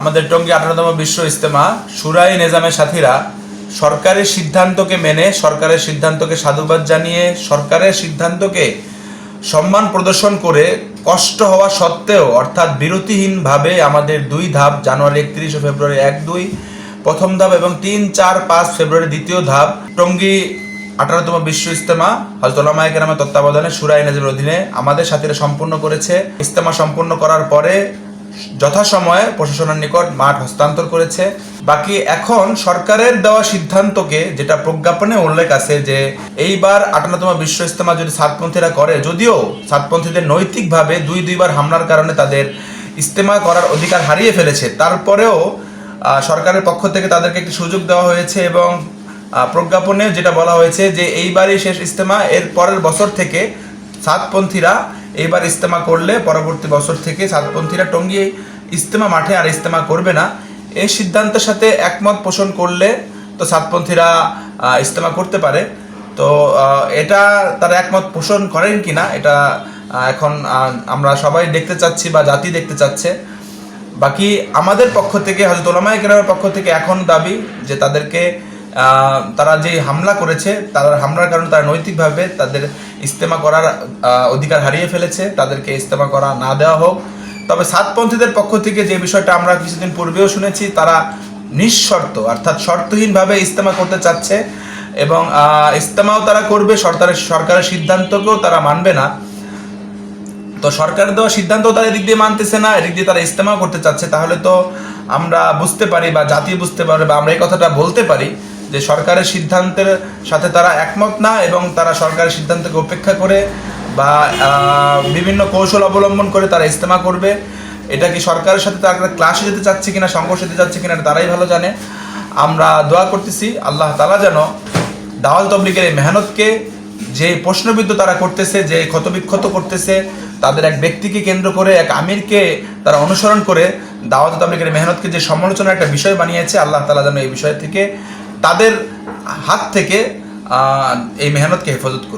আমাদের টঙ্গী 18তম বিশ্ব ইজতেমা শুরায়ে নেজামের সাথীরা সরকারের সিদ্ধান্তকে মেনে সরকারের সিদ্ধান্তকে সাধুবাদ জানিয়ে সরকারের সিদ্ধান্তকে সম্মান প্রদর্শন করে কষ্ট হওয়া সত্ত্বেও অর্থাৎ বিরতিহীনভাবে আমাদের দুই ধাপ জানুয়ারি 31 ও ফেব্রুয়ারি 1-2 প্রথম ধাপ এবং 3-4-5 ফেব্রুয়ারি দ্বিতীয় ধাপ টঙ্গী 18তম বিশ্ব ইজতেমা হযরত উলামায়ে কেরামের তত্ত্বাবধানে শুরায়ে নেজামের অধীনে আমাদের সাথীরা সম্পূর্ণ করেছে। ইজতেমা সম্পূর্ণ করার পরে যথাসময়ে প্রশাসনের নিকট মাঠ হস্তান্তর করেছে। বাকি এখন সরকারের দেওয়া সিদ্ধান্তকে যেটা প্রজ্ঞাপনে উল্লেখ আছে যে এইবার 58তম বিশ্ব ইজতেমা যদি সাতপন্থীরা করে, যদিও সাতপন্থীদের নৈতিকভাবে দুইবার হামলার কারণে তাদের ইজতেমা করার অধিকার হারিয়ে ফেলেছে, তারপরেও সরকারের পক্ষ থেকে তাদেরকে একটি সুযোগ দেওয়া হয়েছে এবং প্রজ্ঞাপনে যেটা বলা হয়েছে যে এইবারই শেষ ইজতেমা, এর পরের বছর থেকে সাতপন্থীরা এইবার ইজতেমা করলে পরবর্তী বছর থেকে সাতপন্থীরা টঙ্গী ইজতেমা মাঠে আর ইজতেমা করবে না। এই সিদ্ধান্তের সাথে একমত পোষণ করলে তো সাতপন্থীরা ইজতেমা করতে পারে। তো এটা তারা একমত পোষণ করেন কিনা এটা এখন আমরা সবাই দেখতে চাচ্ছি বা জাতি দেখতে চাচ্ছে। বাকি আমাদের পক্ষ থেকে হযরত উলামায়ে কেরামের পক্ষ থেকে এখন দাবি যে তাদেরকে তারা যে হামলা করেছে তার হামলার কারণে তারা নৈতিকভাবে তাদের ইজতেমা করার অধিকার হারিয়ে ফেলেছে, তাদেরকে ইজতেমা করা না দেওয়া হোক। তবে সাতপন্থীদের পক্ষ থেকে যে বিষয়টা আমরা কিছুদিন পূর্বেও শুনেছি, তারা নিঃশর্ত অর্থাৎ শর্তহীনভাবে ইজতেমা করতে চাচ্ছে এবং ইজতেমাও তারা করবে, সরকারের সিদ্ধান্তকেও তারা মানবে না। তো সরকারের দেওয়া সিদ্ধান্ত তারা এদিক দিয়ে মানতেছে না, এদিক দিয়ে তারা ইজতেমাও করতে চাচ্ছে। তাহলে তো আমরা বুঝতে পারি বা জাতি বুঝতে পারে বা আমরা এই কথাটা বলতে পারি যে সরকারের সিদ্ধান্তের সাথে তারা একমত না এবং তারা সরকারের সিদ্ধান্তকে উপেক্ষা করে বা বিভিন্ন কৌশল অবলম্বন করে তারা ইজতেমা করবে। এটা কি সরকারের সাথে তারা ক্লাসে যেতে চাচ্ছে কিনা, সংঘর্ষে যেতে চাচ্ছে কিনা, তারাই ভালো জানে। আমরা দোয়া করতেছি আল্লাহ তাআলা যেন দাওয়াত তাবলীগের এই মেহনতকে, যে প্রশ্নবিদ্ধ তারা করতেছে, যে ক্ষতবিক্ষত করতেছে, তাদের এক ব্যক্তিকে কেন্দ্র করে এক আমিরকে তারা অনুসরণ করে দাওয়াত তাবলীগের মেহনতকে যে সমালোচনার একটা বিষয় বানিয়েছে, আল্লাহ তাআলা যেন এই বিষয় থেকে তাদের হাত থেকে এই মেহনতকে হেফাজত করুন।